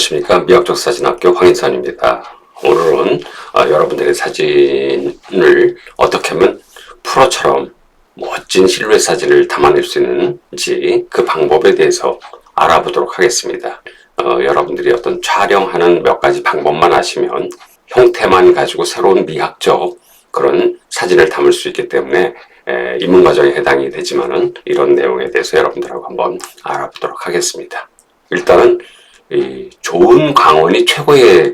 안녕하십니까. 미학적 사진학교 황인선입니다. 오늘은 여러분들의 사진을 어떻게 하면 프로처럼 멋진 실루엣 사진을 담아낼 수 있는지 그 방법에 대해서 알아보도록 하겠습니다. 여러분들이 어떤 촬영하는 몇 가지 방법만 아시면 형태만 가지고 새로운 미학적 그런 사진을 담을 수 있기 때문에 입문 과정에 해당이 되지만은 이런 내용에 대해서 여러분들하고 한번 알아보도록 하겠습니다. 일단은 이 좋은 광원이 최고의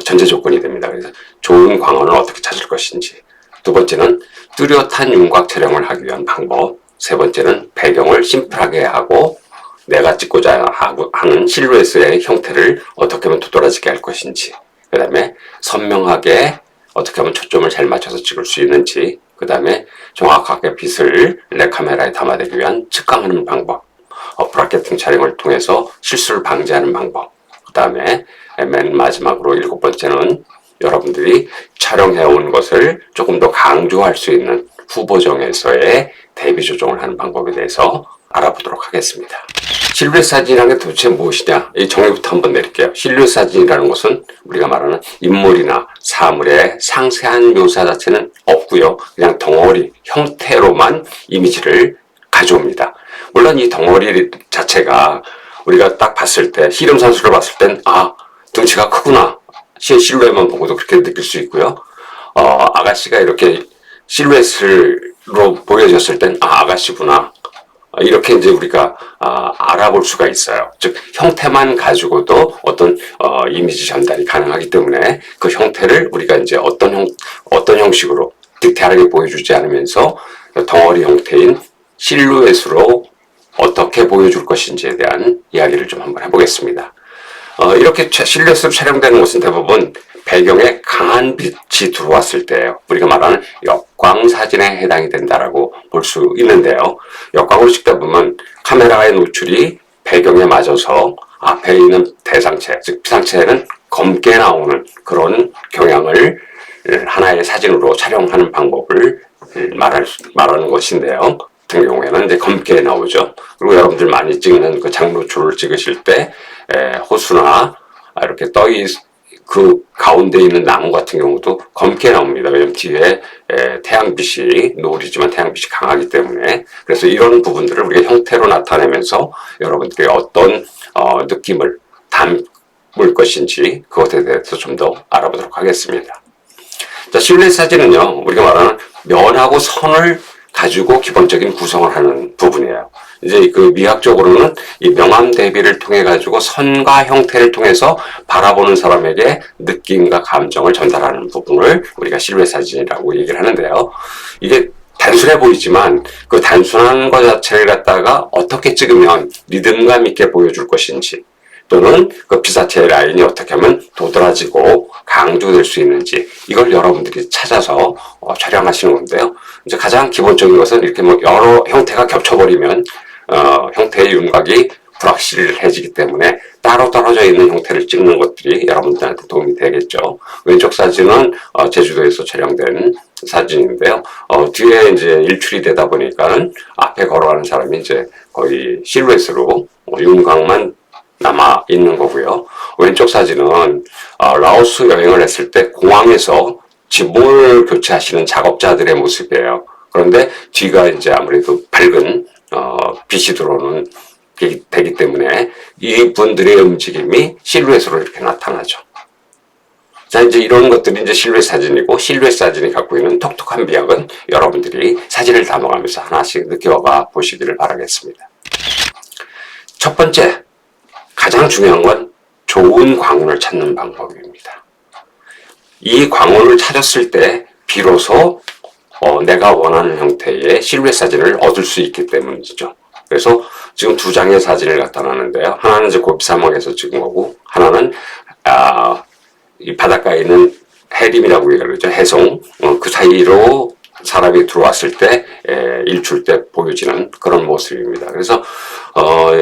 전제 조건이 됩니다. 그래서 좋은 광원을 어떻게 찾을 것인지, 두 번째는 뚜렷한 윤곽 촬영을 하기 위한 방법, 세 번째는 배경을 심플하게 하고 내가 찍고자 하는 실루엣의 형태를 어떻게 하면 도드라지게 할 것인지, 그 다음에 선명하게 어떻게 하면 초점을 잘 맞춰서 찍을 수 있는지, 그 다음에 정확하게 빛을 내 카메라에 담아내기 위한 측강하는 방법, 브라켓팅 촬영을 통해서 실수를 방지하는 방법, 그 다음에 맨 마지막으로 7번째는 여러분들이 촬영해온 것을 조금 더 강조할 수 있는 후보정에서의 대비 조정을 하는 방법에 대해서 알아보도록 하겠습니다. 실루엣 사진이라는 게 도대체 무엇이냐? 이 정의부터 한번 내릴게요. 실루엣 사진이라는 것은 우리가 말하는 인물이나 사물의 상세한 묘사 자체는 없고요. 그냥 덩어리 형태로만 이미지를 가져옵니다. 물론 이 덩어리 자체가 우리가 딱 봤을 때, 씨름 선수를 봤을 땐 등치가 크구나, 실루엣만 보고도 그렇게 느낄 수 있고요. 아가씨가 이렇게 실루엣으로 보여졌을 땐 아가씨구나, 이렇게 이제 우리가 알아볼 수가 있어요. 즉 형태만 가지고도 어떤 이미지 전달이 가능하기 때문에 그 형태를 우리가 이제 어떤 형식으로 디테일하게 보여주지 않으면서 덩어리 형태인 실루엣으로 어떻게 보여줄 것인지에 대한 이야기를 좀 한번 해보겠습니다. 이렇게 실루엣으로 촬영되는 것은 대부분 배경에 강한 빛이 들어왔을 때예요. 우리가 말하는 역광 사진에 해당이 된다라고 볼 수 있는데요. 역광으로 찍다 보면 카메라의 노출이 배경에 맞아서 앞에 있는 대상체, 즉 피상체는 검게 나오는 그런 경향을 하나의 사진으로 촬영하는 방법을 말하는 것인데요. 같은 경우에는 이제 검게 나오죠. 그리고 여러분들 많이 찍는 그 장노출을 찍으실 때 호수나 이렇게 그 가운데 있는 나무 같은 경우도 검게 나옵니다. 왜냐면 뒤에 태양빛이, 노을이지만 태양빛이 강하기 때문에. 그래서 이런 부분들을 우리가 형태로 나타내면서 여러분들이 어떤 느낌을 담을 것인지 그것에 대해서 좀 더 알아보도록 하겠습니다. 자, 실루엣 사진은요, 우리가 말하는 면하고 선을 가지고 기본적인 구성을 하는 부분이에요. 이제 그 미학적으로는 이 명암 대비를 통해 가지고 선과 형태를 통해서 바라보는 사람에게 느낌과 감정을 전달하는 부분을 우리가 실루엣 사진이라고 얘기를 하는데요. 이게 단순해 보이지만 그 단순한 것 자체를 갖다가 어떻게 찍으면 리듬감 있게 보여줄 것인지, 또는 그 피사체의 라인이 어떻게 하면 도드라지고 강조될 수 있는지, 이걸 여러분들이 찾아서 촬영하시는 건데요. 이제 가장 기본적인 것은 이렇게 여러 형태가 겹쳐버리면 형태의 윤곽이 불확실해지기 때문에 따로 떨어져 있는 형태를 찍는 것들이 여러분들한테 도움이 되겠죠. 왼쪽 사진은 제주도에서 촬영된 사진인데요. 뒤에 이제 일출이 되다 보니까는 앞에 걸어가는 사람이 이제 거의 실루엣으로 윤곽만 남아 있는 거고요. 왼쪽 사진은 라오스 여행을 했을 때 공항에서 지붕을 교체하시는 작업자들의 모습이에요. 그런데 뒤가 이제 아무래도 밝은 빛이 들어오는 되기 때문에 이분들의 움직임이 실루엣으로 이렇게 나타나죠. 자, 이제 이런 것들이 이제 실루엣 사진이고, 실루엣 사진이 갖고 있는 독특한 미학은 여러분들이 사진을 담아가면서 하나씩 느껴봐 보시기를 바라겠습니다. 첫 번째, 가장 중요한 건 좋은 광원을 찾는 방법입니다. 이 광원을 찾았을 때 비로소 내가 원하는 형태의 실루엣 사진을 얻을 수 있기 때문이죠. 그래서 지금 두 장의 사진을 갖다 놨는데요. 하나는 이제 고비 사막에서 찍은 거고, 하나는 이 바닷가에 있는 해림이라고 얘기하죠. 해송, 그 사이로 사람이 들어왔을 때 일출 때 보여지는 그런 모습입니다. 그래서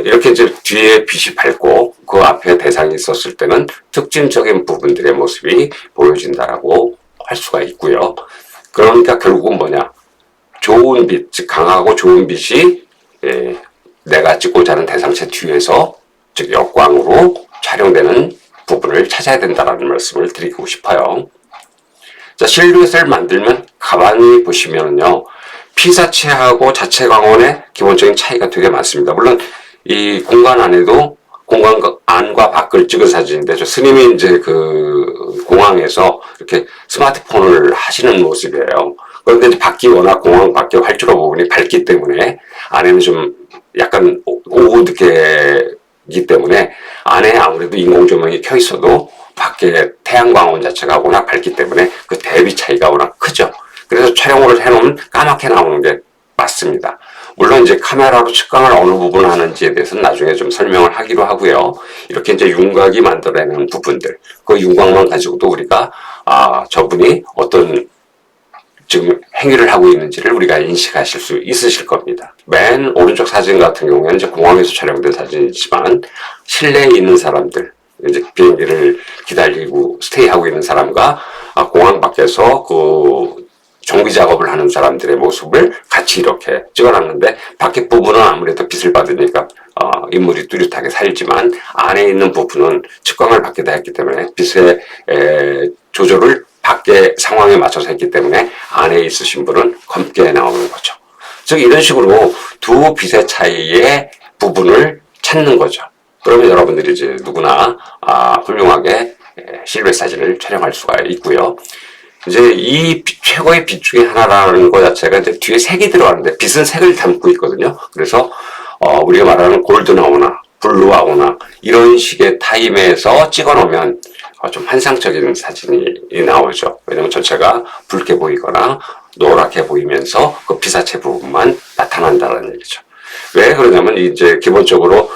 이렇게 이제 뒤에 빛이 밝고 그 앞에 대상이 있었을 때는 특징적인 부분들의 모습이 보여진다라고 할 수가 있고요. 그러니까 결국은 뭐냐, 좋은 빛, 즉 강하고 좋은 빛이 내가 찍고자 하는 대상체 뒤에서, 즉 역광으로 촬영되는 부분을 찾아야 된다는 말씀을 드리고 싶어요. 자, 실루엣을 만들면 가만히 보시면요, 피사체하고 자체 광원의 기본적인 차이가 되게 많습니다. 물론 이 공간 안에도 공간 안과 밖을 찍은 사진인데, 저 스님이 이제 그 공항에서 이렇게 스마트폰을 하시는 모습이에요. 그런데 이제 밖이 워낙 공항 밖에 활주로 부분이 밝기 때문에 안에는 좀 약간 오후 늦게이기 때문에 안에 아무래도 인공 조명이 켜 있어도 밖에 태양광원 자체가 워낙 밝기 때문에 그 대비 차이가 워낙 크죠. 그래서 촬영을 해놓으면 까맣게 나오는 게 맞습니다. 물론 이제 카메라로 측광을 어느 부분 하는지에 대해서는 나중에 좀 설명을 하기로 하고요. 이렇게 이제 윤곽이 만들어내는 부분들, 그 윤곽만 가지고도 우리가 저분이 어떤 지금 행위를 하고 있는지를 우리가 인식하실 수 있으실 겁니다. 맨 오른쪽 사진 같은 경우에는 이제 공항에서 촬영된 사진이지만 실내에 있는 사람들, 이제 비행기를 기다리고 스테이하고 있는 사람과 공항 밖에서 그 정비 작업을 하는 사람들의 모습을 같이 이렇게 찍어놨는데, 밖에 부분은 아무래도 빛을 받으니까 인물이 뚜렷하게 살지만 안에 있는 부분은 측광을 받게 되었기 때문에 빛의 조절을 밖의 상황에 맞춰서 했기 때문에 안에 있으신 분은 검게 나오는 거죠. 즉 이런 식으로 두 빛의 차이의 부분을 찾는 거죠. 그러면 여러분들이 이제 누구나 훌륭하게 실루엣 사진을 촬영할 수가 있고요. 이제 이 최고의 빛 중에 하나라는 것 자체가 이제 뒤에 색이 들어가는데, 빛은 색을 담고 있거든요. 그래서 우리가 말하는 골든아워나 블루아워나 이런 식의 타임에서 찍어 놓으면 좀 환상적인 사진이 나오죠. 왜냐면 전체가 붉게 보이거나 노랗게 보이면서 그 피사체 부분만 나타난다는 얘기죠. 왜 그러냐면 이제 기본적으로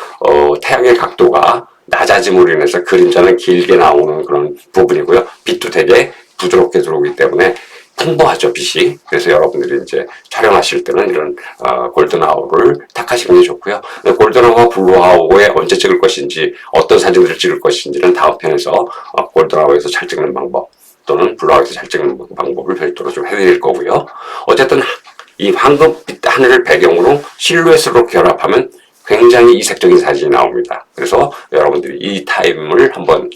태양의 각도가 낮아짐으로 인해서 그림자는 길게 나오는 그런 부분이고요. 빛도 되게 부드럽게 들어오기 때문에 풍부하죠, 빛이. 그래서 여러분들이 이제 촬영하실 때는 이런 골든아워를 택하시는 게 좋고요. 골든아워, 블루아워에 언제 찍을 것인지, 어떤 사진들을 찍을 것인지는 다음 편에서 골든아워에서 잘 찍는 방법 또는 블루아워에서 잘 찍는 방법을 별도로 좀 해드릴 거고요. 어쨌든 이 황금빛 하늘을 배경으로 실루엣으로 결합하면 굉장히 이색적인 사진이 나옵니다. 그래서 여러분들이 이 타임을 한번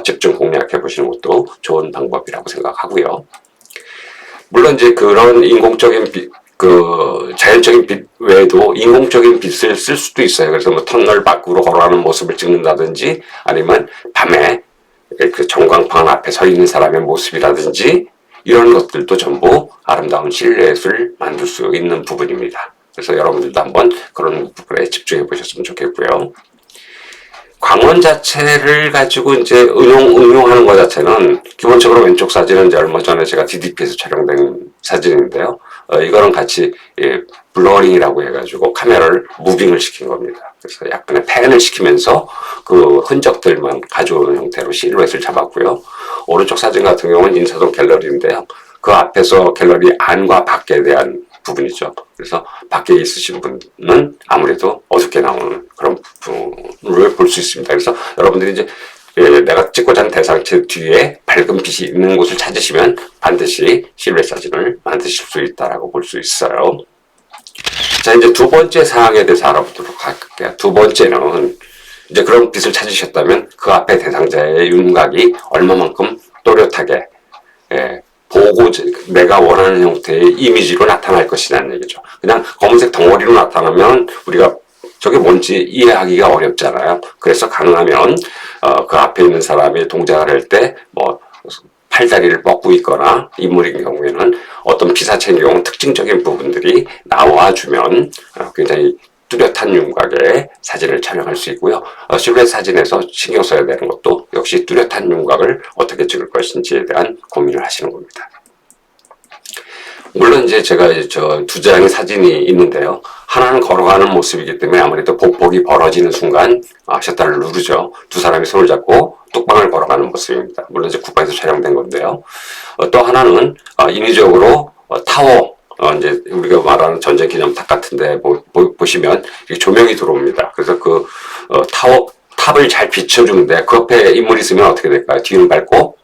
집중 공략해 보시는 것도 좋은 방법이라고 생각하고요. 물론 이제 그런 인공적인 빛, 자연적인 빛 외에도 인공적인 빛을 쓸 수도 있어요. 그래서 뭐 터널 밖으로 걸어가는 모습을 찍는다든지, 아니면 밤에 그 전광판 앞에 서 있는 사람의 모습이라든지, 이런 것들도 전부 아름다운 실루엣을 만들 수 있는 부분입니다. 그래서 여러분들도 한번 그런 부분에 집중해 보셨으면 좋겠고요. 광원 자체를 가지고 이제 응용하는 것 자체는 기본적으로 왼쪽 사진은 이제 얼마 전에 제가 DDP에서 촬영된 사진인데요. 이거는 같이 블러링이라고 해가지고 카메라를 무빙을 시킨 겁니다. 그래서 약간의 팬을 시키면서 그 흔적들만 가져오는 형태로 실루엣을 잡았고요. 오른쪽 사진 같은 경우는 인사동 갤러리인데요. 그 앞에서 갤러리 안과 밖에 대한 부분이죠. 그래서 밖에 있으신 분은 아무래도 어둡게 나오는 그런 부분을 볼 수 있습니다. 그래서 여러분들이 이제 내가 찍고자 하는 대상체 뒤에 밝은 빛이 있는 곳을 찾으시면 반드시 실루엣 사진을 만드실 수 있다라고 볼 수 있어요. 자, 이제 두 번째 사항에 대해서 알아보도록 할게요. 두 번째는 이제 그런 빛을 찾으셨다면 그 앞에 대상자의 윤곽이 얼마만큼 또렷하게 보고 내가 원하는 형태의 이미지로 나타날 것이라는 얘기죠. 그냥 검은색 덩어리로 나타나면 우리가 저게 뭔지 이해하기가 어렵잖아요. 그래서 가능하면 그 앞에 있는 사람이 동작을 할 때 뭐 팔다리를 뻗고 있거나 인물인 경우에는 어떤 피사체인 경우는 특징적인 부분들이 나와주면 굉장히 뚜렷한 윤곽의 사진을 촬영할 수 있고요. 실루엣 사진에서 신경 써야 되는 것도 역시 뚜렷한 윤곽을 어떻게 찍을 것인지에 대한 고민을 하시는 겁니다. 물론 이제 제가 저 두 장의 사진이 있는데요. 하나는 걸어가는 모습이기 때문에 아무래도 복복이 벌어지는 순간 셔터를 누르죠. 두 사람이 손을 잡고 뚝방을 걸어가는 모습입니다. 물론 이제 국방에서 촬영된 건데요. 또 하나는 인위적으로 타워, 이제 우리가 말하는 전쟁 기념탑 같은데 보시면 조명이 들어옵니다. 그래서 그 탑을 잘 비춰주는데 그 옆에 인물이 있으면 어떻게 될까요? 뒤는 밝고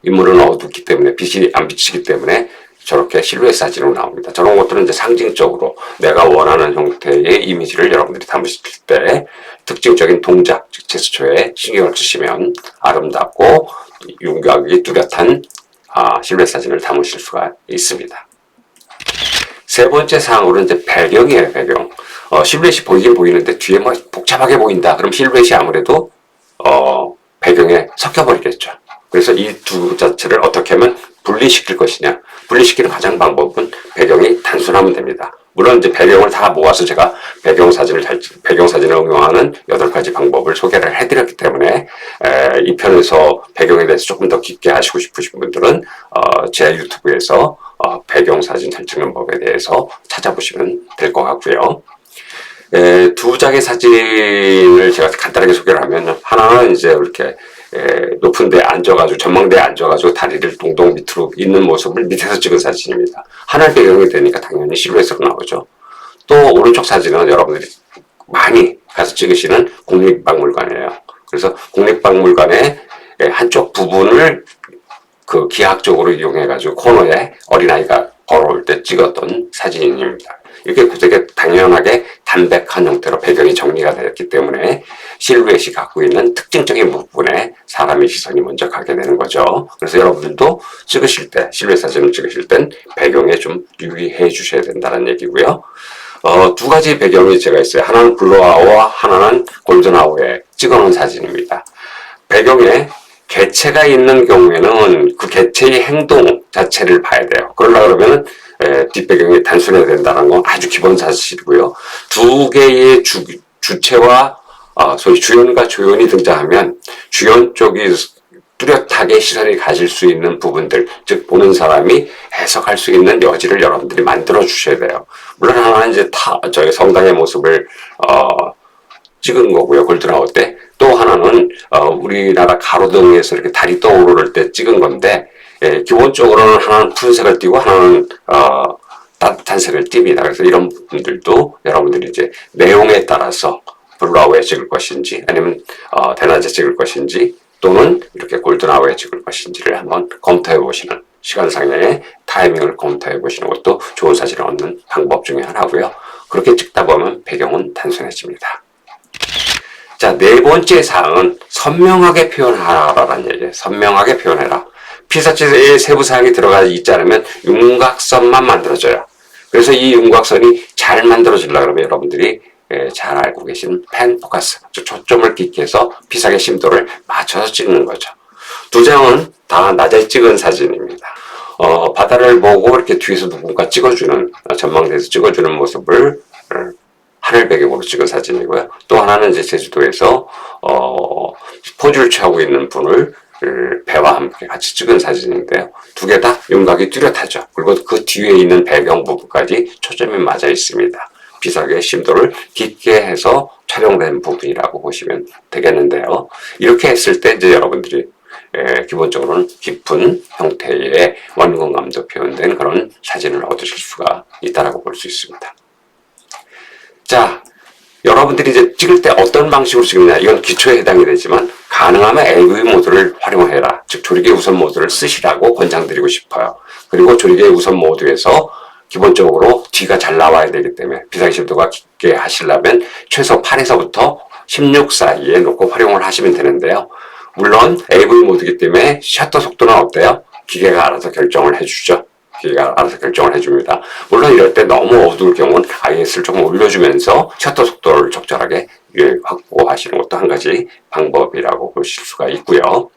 인물은 어둡기 때문에 빛이 안 비치기 때문에 저렇게 실루엣 사진으로 나옵니다. 저런 것들은 이제 상징적으로 내가 원하는 형태의 이미지를 여러분들이 담으실 때 특징적인 동작, 즉 제스처에 신경을 쓰시면 아름답고 윤곽이 뚜렷한 실루엣 사진을 담으실 수가 있습니다. 세 번째 사항으로는 이제 배경이에요, 배경. 실루엣이 보이긴 보이는데 뒤에 뭐 복잡하게 보인다. 그럼 실루엣이 아무래도 배경에 섞여버리겠죠. 그래서 이 두 자체를 어떻게 하면 분리시킬 것이냐. 분리시키는 가장 방법은 배경이 단순하면 됩니다. 물론 이제 배경을 다 모아서 제가 배경 사진을 응용하는 8가지 방법을 소개를 해드렸기 때문에 이 편에서 배경에 대해서 조금 더 깊게 아시고 싶으신 분들은 제 유튜브에서 배경 사진 잘 찍는 법에 대해서 찾아보시면 될 것 같고요. 두 장의 사진을 제가 간단하게 소개를 하면 하나는 이제 이렇게 높은 데 앉아가지고 전망대에 앉아가지고 다리를 동동 밑으로 있는 모습을 밑에서 찍은 사진입니다. 하늘 배경이 되니까 당연히 실루엣으로 나오죠. 또 오른쪽 사진은 여러분들이 많이 가서 찍으시는 국립박물관이에요. 그래서 국립박물관의 한쪽 부분을 그 기하학적으로 이용해가지고 코너에 어린아이가 걸어올 때 찍었던 사진입니다. 이렇게 되게 당연하게 담백한 형태로 배경이 정리가 되었기 때문에 실루엣이 갖고 있는 특징적인 부분에 사람의 시선이 먼저 가게 되는 거죠. 그래서 여러분들도 찍으실 때, 실루엣 사진을 찍으실 땐 배경에 좀 유의해 주셔야 된다는 얘기고요. 두 가지 배경이 제가 있어요. 하나는 블루아워와 하나는 골든아워에 찍어놓은 사진입니다. 배경에 개체가 있는 경우에는 그 개체의 행동 자체를 봐야 돼요. 그러려면 뒷배경이 단순해야 된다는 건 아주 기본 사실이고요. 두 개의 주체와 소위 주연과 조연이 등장하면 주연 쪽이 뚜렷하게 시선이 가질 수 있는 부분들, 즉 보는 사람이 해석할 수 있는 여지를 여러분들이 만들어 주셔야 돼요. 물론 하나는 이제 저희 성당의 모습을 찍은 거고요. 골든아워 때. 또 하나는 우리나라 가로등에서 이렇게 달이 떠오를 때 찍은 건데 기본적으로는 하나는 푸른색을 띠고 하나는 따뜻한 색을 띱니다. 그래서 이런 분들도 여러분들이 이제 내용에 따라서 블루아워에 찍을 것인지 아니면 대낮에 찍을 것인지 또는 이렇게 골든아워에 찍을 것인지를 한번 검토해 보시는 시간상의 타이밍을 검토해 보시는 것도 좋은 사진을 얻는 방법 중에 하나고요. 그렇게 찍다 보면 배경은 단순해집니다. 자, 네 번째 사항은 선명하게 표현하라라는 얘기예요. 선명하게 표현해라. 피사체에 세부 사항이 들어가 있지 않으면 윤곽선만 만들어져요. 그래서 이 윤곽선이 잘 만들어지려고 하면 여러분들이 잘 알고 계신 펜 포커스, 초점을 깊게 해서 피사의 심도를 맞춰서 찍는 거죠. 두 장은 다 낮에 찍은 사진입니다. 바다를 보고 이렇게 뒤에서 누군가 찍어주는, 전망대에서 찍어주는 모습을 하늘 배경으로 찍은 사진이고요. 또 하나는 이제 제주도에서 포즈를 취하고 있는 분을 배와 함께 같이 찍은 사진인데요. 두 개 다 윤곽이 뚜렷하죠. 그리고 그 뒤에 있는 배경 부분까지 초점이 맞아 있습니다. 비석의 심도를 깊게 해서 촬영된 부분이라고 보시면 되겠는데요. 이렇게 했을 때 이제 여러분들이 기본적으로는 깊은 형태의 원근감도 표현된 그런 사진을 얻으실 수가 있다고 볼 수 있습니다. 자, 여러분들이 이제 찍을 때 어떤 방식으로 찍느냐, 이건 기초에 해당이 되지만 가능하면 AV 모드를 활용해라. 즉 조리개 우선 모드를 쓰시라고 권장드리고 싶어요. 그리고 조리개 우선 모드에서 기본적으로 뒤가 잘 나와야 되기 때문에 비상의 심도가 깊게 하시려면 최소 8에서부터 16 사이에 놓고 활용을 하시면 되는데요. 물론 AV 모드이기 때문에 셔터 속도는 어때요? 기계가 알아서 결정을 해주죠. 기계가 알아서 결정을 해줍니다. 물론 이럴 때 너무 어두울 경우는 IS를 조금 올려주면서 셔터 속도를 적절하게 확보하시는 것도 한 가지 방법이라고 보실 수가 있고요.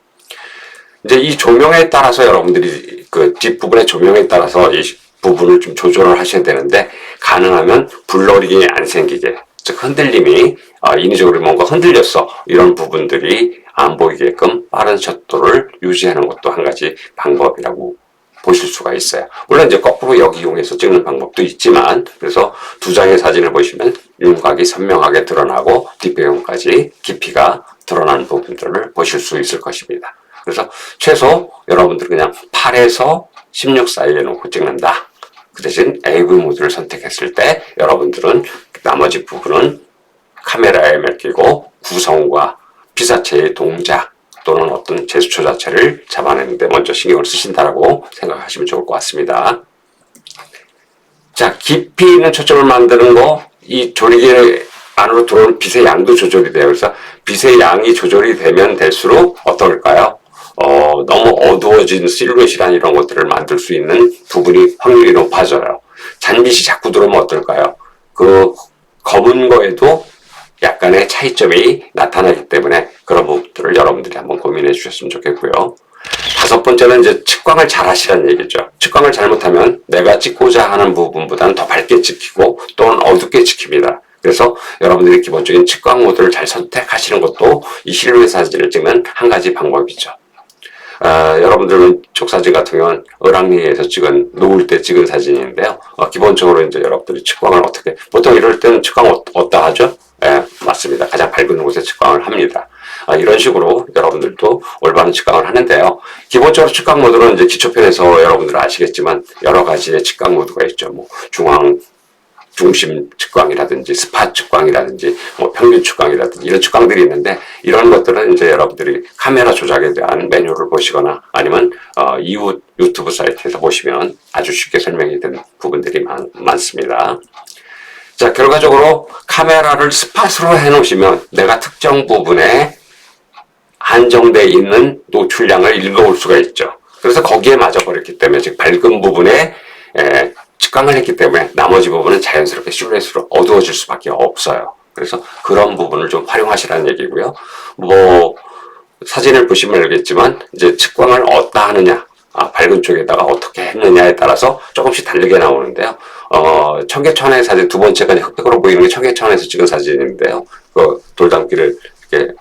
이제 이 조명에 따라서 여러분들이 그 뒷부분의 조명에 따라서 이 부분을 좀 조절을 하셔야 되는데 가능하면 블러링이 안 생기게, 즉 흔들림이 인위적으로 뭔가 흔들렸어 이런 부분들이 안 보이게끔 빠른 셔터를 유지하는 것도 한 가지 방법이라고 보실 수가 있어요. 물론 이제 거꾸로 여기 이용해서 찍는 방법도 있지만, 그래서 두 장의 사진을 보시면 윤곽이 선명하게 드러나고 뒷배경까지 깊이가 드러나는 부분들을 보실 수 있을 것입니다. 그래서 최소 여러분들 그냥 8에서 16 사이에 놓고 찍는다. 그 대신 AV 모드를 선택했을 때 여러분들은 나머지 부분은 카메라에 맡기고 구성과 피사체의 동작 또는 어떤 제스처 자체를 잡아내는데 먼저 신경을 쓰신다라고 생각하시면 좋을 것 같습니다. 자, 깊이 있는 초점을 만드는 거, 이 조리개 안으로 들어오는 빛의 양도 조절이 돼요. 그래서 빛의 양이 조절이 되면 될수록 어떨까요? 너무 어두워진 실루엣이란 이런 것들을 만들 수 있는 부분이 확률이 높아져요. 잔빛이 자꾸 들어오면 어떨까요? 그 검은 거에도 약간의 차이점이 나타나기 때문에 그런 부분들을 여러분들이 한번 고민해 주셨으면 좋겠고요. 다섯 번째는 이제 측광을 잘 하시라는 얘기죠. 측광을 잘못하면 내가 찍고자 하는 부분보다는 더 밝게 찍히고 또는 어둡게 찍힙니다. 그래서 여러분들이 기본적인 측광 모드를 잘 선택하시는 것도 이 실루엣 사진을 찍는 한 가지 방법이죠. 여러분들 쪽 사진 같은 경우는 을왕리에서 찍은 노을 때 찍은 사진인데요. 기본적으로 이제 여러분들이 측광을 어떻게 보통 이럴 때는 측광 어디다 하죠? 맞습니다. 가장 밝은 곳에 측광을 합니다. 이런 식으로 여러분들도 올바른 측광을 하는데요. 기본적으로 측광 모드는 이제 기초편에서 여러분들 아시겠지만 여러 가지의 측광 모드가 있죠. 뭐 중심 측광이라든지 스팟 측광이라든지 뭐 평균 측광이라든지 이런 측광들이 있는데 이런 것들은 이제 여러분들이 카메라 조작에 대한 매뉴얼을 보시거나 아니면 이후 유튜브 사이트에서 보시면 아주 쉽게 설명이 된 부분들이 많습니다. 자, 결과적으로 카메라를 스팟으로 해놓으시면 내가 특정 부분에 한정되어 있는 노출량을 읽어올 수가 있죠. 그래서 거기에 맞아버렸기 때문에 즉 밝은 부분에 측광을 했기 때문에 나머지 부분은 자연스럽게 실루엣으로 어두워질 수밖에 없어요. 그래서 그런 부분을 좀 활용하시라는 얘기고요. 뭐 사진을 보시면 알겠지만 이제 측광을 어디다 하느냐, 밝은 쪽에다가 어떻게 했느냐에 따라서 조금씩 다르게 나오는데요. 청계천의 사진 두 번째가 흑백으로 보이는 게 청계천에서 찍은 사진인데요. 그 돌담길을 이렇게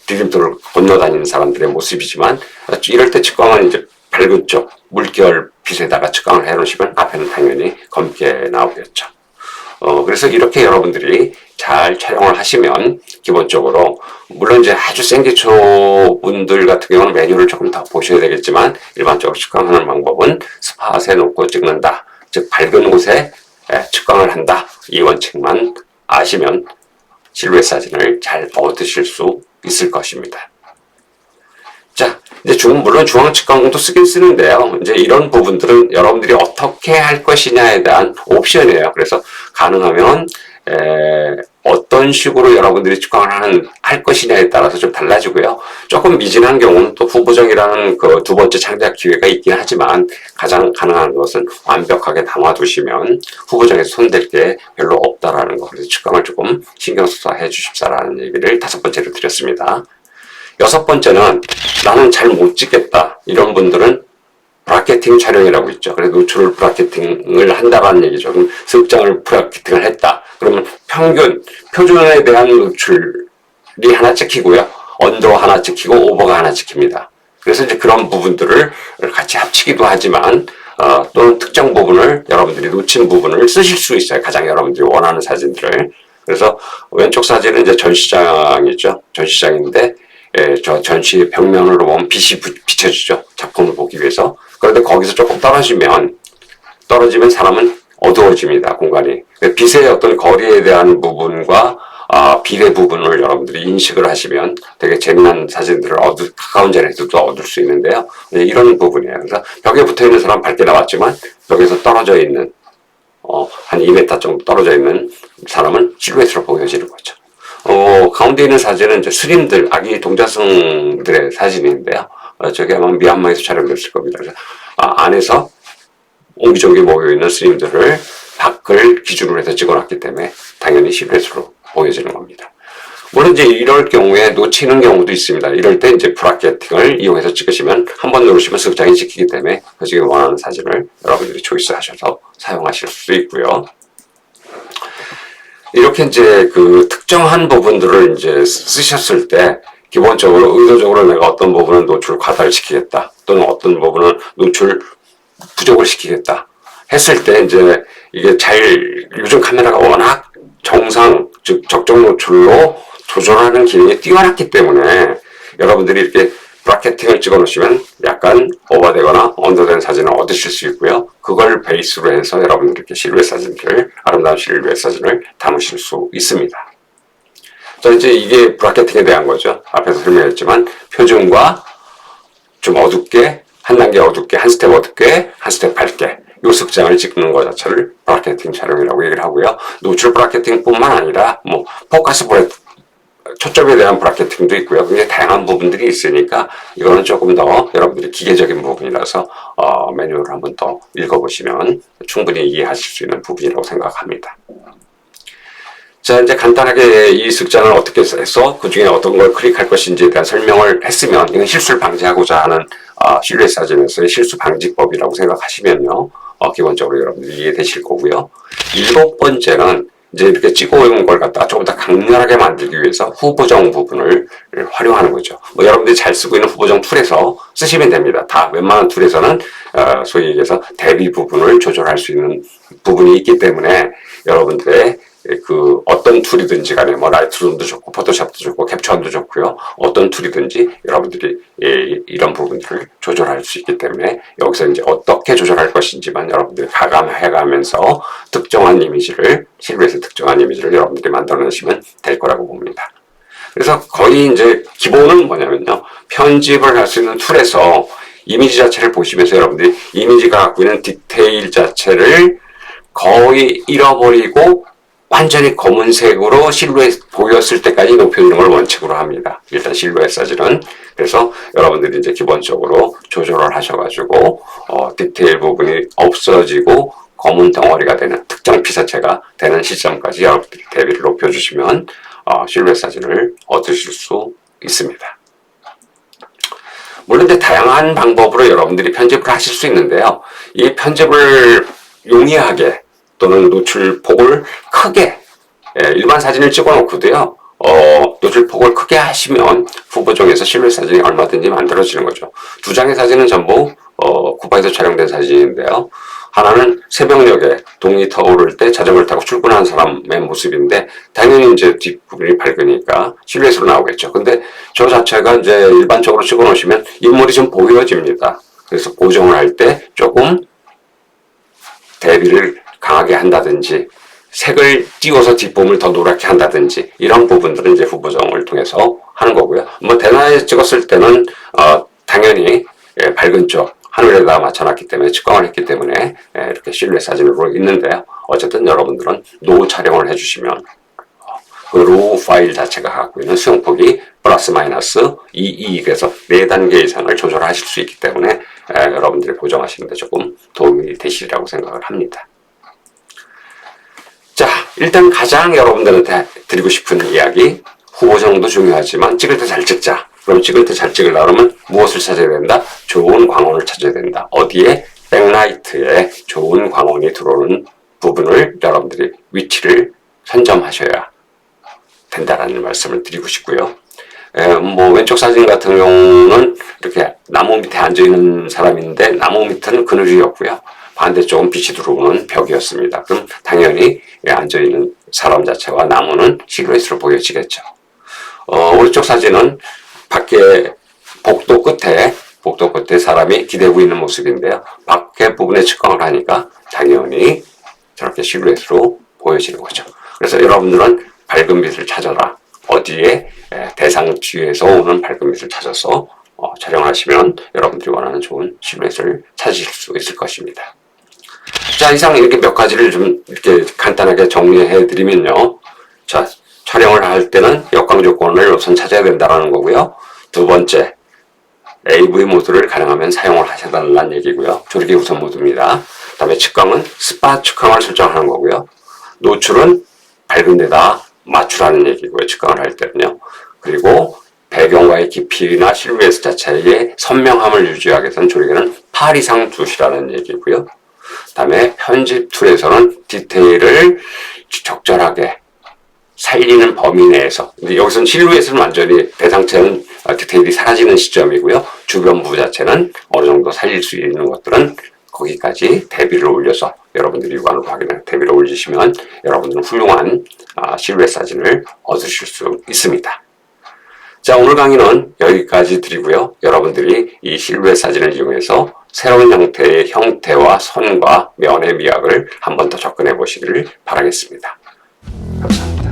디딤돌을 건너다니는 사람들의 모습이지만 이럴 때 측광은 이제 밝은 쪽 물결 빛에다가 측광을 해놓으시면 앞에는 당연히 검게 나오겠죠. 그래서 이렇게 여러분들이 잘 촬영을 하시면 기본적으로 물론 이제 아주 생기초 분들 같은 경우는 메뉴를 조금 더 보셔야 되겠지만 일반적으로 측광하는 방법은 스팟에 놓고 찍는다. 즉 밝은 곳에 측광을 한다. 이 원칙만 아시면 실루엣 사진을 잘 얻으실 수 있을 것입니다. 자, 이제 물론 중앙 측광도 쓰긴 쓰는데요. 이제 이런 부분들은 여러분들이 어떻게 할 것이냐에 대한 옵션이에요. 그래서 가능하면 어떤 식으로 여러분들이 측광을 할 것이냐에 따라서 좀 달라지고요. 조금 미진한 경우는 또 후보정이라는 그 두 번째 창작 기회가 있긴 하지만 가장 가능한 것은 완벽하게 담아두시면 후보정에서 손댈 게 별로 없다라는 거. 그래서 측광을 조금 신경 써서 해주십사라는 얘기를 다섯 번째로 드렸습니다. 여섯 번째는 나는 잘 못 찍겠다. 이런 분들은 브라켓팅 촬영이라고 있죠. 그래서 노출을 브라켓팅을 한다라는 얘기죠. 그럼 습장을 브라켓팅을 했다. 그러면 표준에 대한 노출이 하나 찍히고요. 언더 하나 찍히고 오버가 하나 찍힙니다. 그래서 이제 그런 부분들을 같이 합치기도 하지만 또는 특정 부분을 여러분들이 놓친 부분을 쓰실 수 있어요. 가장 여러분들이 원하는 사진들을. 그래서 왼쪽 사진은 이제 전시장이죠. 전시장인데 저 전시 벽면으로 보면 빛이 비춰지죠. 작품을 보기 위해서. 그런데 거기서 조금 떨어지면 사람은 어두워집니다. 공간이. 빛의 어떤 거리에 대한 부분과 비례 부분을 여러분들이 인식을 하시면 되게 재미난 사진들을 가까운 자리에서도 얻을 수 있는데요. 이런 부분이에요. 그래서 벽에 붙어 있는 사람 밝게 나왔지만 벽에서 떨어져 있는 한 2m 정도 떨어져 있는 사람은 실루엣으로 보여지는 거죠. 가운데 있는 사진은 이제 스님들, 아기 동자승들의 사진인데요. 저게 아마 미얀마에서 촬영됐을 겁니다. 그래서 안에서 옹기종기 모여있는 스님들을 밖을 기준으로 해서 찍어놨기 때문에 당연히 실루엣으로 보여지는 겁니다. 물론 이제 이럴 경우에 놓치는 경우도 있습니다. 이럴 때 이제 브라켓팅을 이용해서 찍으시면 한 번 누르시면 습장이 찍히기 때문에 그 중에 원하는 사진을 여러분들이 초이스하셔서 사용하실 수 있고요. 이렇게 이제 그 특정한 부분들을 이제 쓰셨을 때 기본적으로 의도적으로 내가 어떤 부분은 노출 과다를 시키겠다 또는 어떤 부분은 노출 부족을 시키겠다 했을 때 이제 이게 요즘 카메라가 워낙 즉 적정 노출로 조절하는 기능이 뛰어났기 때문에 여러분들이 이렇게 브라켓팅을 찍어 놓으시면 약간 오버되거나 언더된 사진을 얻으실 수 있고요. 그걸 베이스로 해서 여러분들이 이렇게 실루엣 사진들을, 아름다운 실루엣 사진을 담으실 수 있습니다. 자, 이제 이게 브라켓팅에 대한 거죠. 앞에서 설명했지만 표준과 좀 어둡게, 한 단계 어둡게, 한 스텝 어둡게, 한 스텝 밝게 요 습장을 찍는 것 자체를 브라켓팅 촬영이라고 얘기를 하고요. 노출 브라켓팅뿐만 아니라 뭐 포커스 초점에 대한 브라켓팅도 있고요. 굉장히 다양한 부분들이 있으니까 이거는 조금 더 여러분들이 기계적인 부분이라서 매뉴얼을 한번 더 읽어보시면 충분히 이해하실 수 있는 부분이라고 생각합니다. 자, 이제 간단하게 이 습장을 어떻게 해서 그 중에 어떤 걸 클릭할 것인지에 대한 설명을 했으면, 이건 실수를 방지하고자 하는 실루엣 사진에서의 실수 방지법이라고 생각하시면요, 기본적으로 여러분들이 이해되실 거고요. 7번째는 이제 이렇게 찍어온 걸 갖다가 조금 더 강렬하게 만들기 위해서 후보정 부분을 활용하는 거죠. 뭐 여러분들이 잘 쓰고 있는 후보정 툴에서 쓰시면 됩니다. 다 웬만한 툴에서는 소위 얘기해서 대비 부분을 조절할 수 있는 부분이 있기 때문에 여러분들의 그 어떤 툴이든지 간에 뭐 라이트룸도 좋고 포토샵도 좋고 캡처원도 좋고요. 어떤 툴이든지 여러분들이 이런 부분들을 조절할 수 있기 때문에 여기서 이제 어떻게 조절할 것인지만 여러분들이 가감해가면서 특정한 이미지를, 실루엣의 특정한 이미지를 여러분들이 만들어내시면 될 거라고 봅니다. 그래서 거의 이제 기본은 뭐냐면요, 편집을 할 수 있는 툴에서 이미지 자체를 보시면서 여러분들이 이미지가 갖고 있는 디테일 자체를 거의 잃어버리고 완전히 검은색으로 실루엣 보였을 때까지 높여주는 걸 원칙으로 합니다. 일단 실루엣 사진은. 그래서 여러분들이 이제 기본적으로 조절을 하셔가지고 디테일 부분이 없어지고 검은 덩어리가 되는, 특정 피사체가 되는 시점까지 여러분들이 대비를 높여주시면 실루엣 사진을 얻으실 수 있습니다. 물론 이제 다양한 방법으로 여러분들이 편집을 하실 수 있는데요. 이 편집을 용이하게 또는 노출폭을 크게, 일반 사진을 찍어 놓고도요, 노출폭을 크게 하시면 후보정에서 실루엣 사진이 얼마든지 만들어지는 거죠. 두 장의 사진은 전부 쿠바에서 촬영된 사진인데요. 하나는 새벽녘에 동이 터오를 때 자전거를 타고 출근하는 사람의 모습인데, 당연히 이제 뒷부분이 밝으니까 실루엣으로 나오겠죠. 근데 저 자체가 이제 일반적으로 찍어 놓으시면 인물이 좀 보여집니다. 그래서 고정을 할 때 조금 대비를 강하게 한다든지 색을 띄워서 뒷부분을 더 노랗게 한다든지 이런 부분들은 이제 후보정을 통해서 하는 거고요. 뭐 대나에 찍었을 때는 당연히 밝은 쪽 하늘에다 맞춰놨기 때문에 측광을 했기 때문에 이렇게 실루엣 사진으로 있는데요. 어쨌든 여러분들은 노후 촬영을 해주시면 그 로우 파일 자체가 갖고 있는 수용폭이 플러스 마이너스 2그래서 4단계 이상을 조절하실 수 있기 때문에 여러분들이 보정하시는 데 조금 도움이 되시리라고 생각을 합니다. 자, 일단 가장 여러분들한테 드리고 싶은 이야기, 후보정도 중요하지만 찍을 때 잘 찍자. 그럼 찍을 때 잘 찍으려면 무엇을 찾아야 된다? 좋은 광원을 찾아야 된다. 어디에? 백라이트에 좋은 광원이 들어오는 부분을 여러분들이 위치를 선점하셔야 된다라는 말씀을 드리고 싶고요. 뭐 왼쪽 사진 같은 경우는 이렇게 나무 밑에 앉아있는 사람인데 나무 밑은 그늘이었고요. 반대쪽은 빛이 들어오는 벽이었습니다. 그럼 당연히 앉아있는 사람 자체와 나무는 실루엣으로 보여지겠죠. 오른쪽 사진은 밖에 복도 끝에 사람이 기대고 있는 모습인데요. 밖에 부분에 측광을 하니까 당연히 저렇게 실루엣으로 보여지는 거죠. 그래서 여러분들은 밝은 빛을 찾아라. 어디에 대상 뒤에서 오는 밝은 빛을 찾아서 촬영하시면 여러분들이 원하는 좋은 실루엣을 찾으실 수 있을 것입니다. 자, 이상 이렇게 몇 가지를 좀 이렇게 간단하게 정리해 드리면요. 자, 촬영을 할 때는 역광 조건을 우선 찾아야 된다는 거고요. 두 번째, AV 모드를 가능하면 사용을 하셔야 된다는 얘기고요. 조리개 우선 모드입니다. 그 다음에 측광은 스팟 측광을 설정하는 거고요. 노출은 밝은 데다 맞추라는 얘기고요. 측광을 할 때는요. 그리고 배경과의 깊이나 실루엣 자체의 선명함을 유지하기 위해서는 조리개는 8 이상 두시라는 얘기고요. 그 다음에 편집 툴에서는 디테일을 적절하게 살리는 범위 내에서, 근데 여기서는 실루엣은 완전히 대상체는 디테일이 사라지는 시점이고요. 주변부 자체는 어느 정도 살릴 수 있는 것들은 거기까지 대비를 올려서 여러분들이 육안으로 확인해 대비를 올리시면 여러분들은 훌륭한 실루엣 사진을 얻으실 수 있습니다. 자, 오늘 강의는 여기까지 드리고요. 여러분들이 이 실루엣 사진을 이용해서 새로운 형태의 형태와 선과 면의 미학을 한 번 더 접근해 보시기를 바라겠습니다. 감사합니다.